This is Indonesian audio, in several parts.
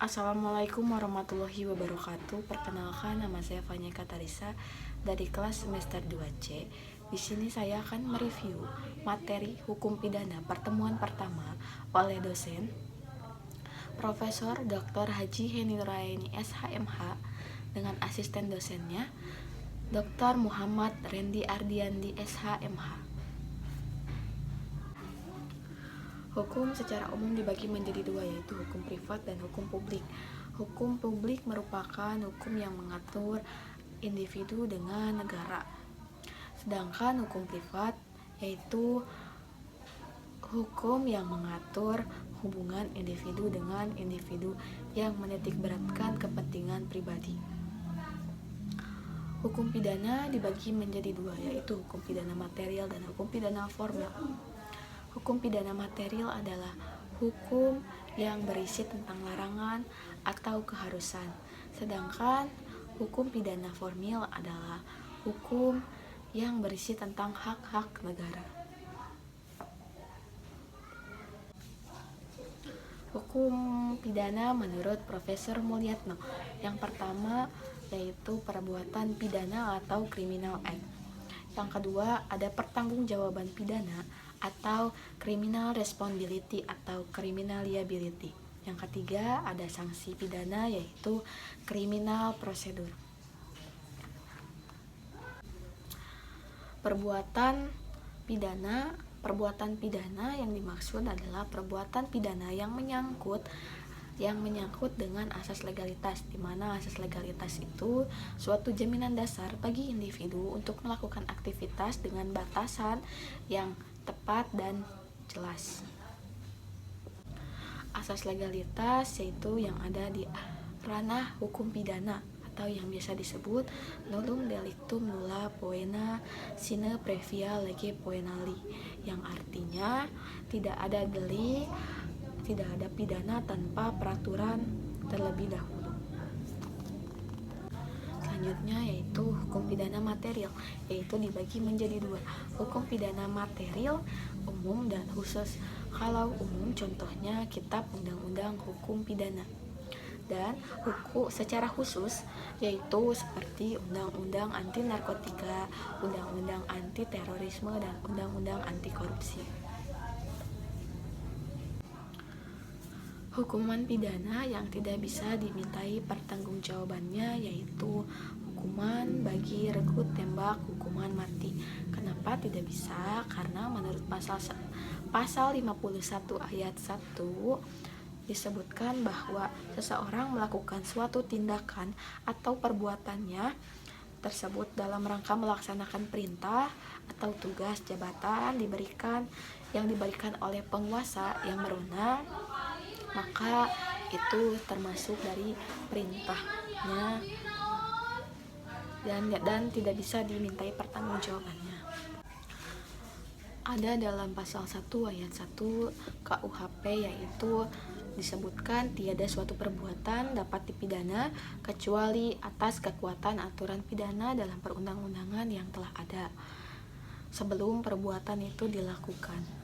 Assalamualaikum warahmatullahi wabarakatuh. Perkenalkan, nama saya Fanya Katarisa dari kelas semester 2C. Di sini saya akan mereview materi hukum pidana pertemuan pertama oleh dosen Profesor Dr. Haji Heni Nuraini SHMH dengan asisten dosennya Dr. Muhammad Rendi Ardiandi SHMH. Hukum secara umum dibagi menjadi dua, yaitu hukum privat dan hukum publik. Hukum publik merupakan hukum yang mengatur individu dengan negara. Sedangkan hukum privat yaitu hukum yang mengatur hubungan individu dengan individu yang menitikberatkan kepentingan pribadi. Hukum pidana dibagi menjadi dua, yaitu hukum pidana material dan hukum pidana formil. Hukum pidana material adalah hukum yang berisi tentang larangan atau keharusan, sedangkan hukum pidana formil adalah hukum yang berisi tentang hak-hak negara. Hukum pidana menurut Profesor Mulyatno, yang pertama yaitu perbuatan pidana atau criminal act. Yang kedua ada pertanggungjawaban pidana atau criminal responsibility atau criminal liability. Yang ketiga ada sanksi pidana yaitu criminal procedure. Perbuatan pidana yang dimaksud adalah perbuatan pidana yang menyangkut dengan asas legalitas, di mana asas legalitas itu suatu jaminan dasar bagi individu untuk melakukan aktivitas dengan batasan yang tepat dan jelas. Asas legalitas yaitu yang ada di ranah hukum pidana atau yang biasa disebut nullum delictum nulla poena sine previa lege poenali, yang artinya tidak ada delik, tidak ada pidana tanpa peraturan terlebih dahulu. Selanjutnya yaitu hukum pidana material, yaitu dibagi menjadi dua, hukum pidana material umum dan khusus. Kalau umum contohnya kitab undang-undang hukum pidana, dan hukum secara khusus yaitu seperti undang-undang anti narkotika, undang-undang anti terorisme, dan undang-undang anti korupsi. Hukuman pidana yang tidak bisa dimintai pertanggungjawabannya yaitu hukuman bagi regu tembak, hukuman mati. Kenapa tidak bisa? Karena menurut pasal 51 ayat 1 disebutkan bahwa seseorang melakukan suatu tindakan atau perbuatannya tersebut dalam rangka melaksanakan perintah atau tugas jabatan yang diberikan oleh penguasa yang berwenang, maka itu termasuk dari perintahnya dan tidak bisa dimintai pertanggungjawabannya. Ada dalam pasal 1 ayat 1 KUHP yaitu disebutkan tiada suatu perbuatan dapat dipidana kecuali atas kekuatan aturan pidana dalam perundang-undangan yang telah ada sebelum perbuatan itu dilakukan.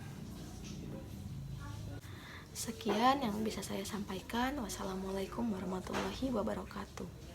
Sekian yang bisa saya sampaikan. Wassalamualaikum warahmatullahi wabarakatuh.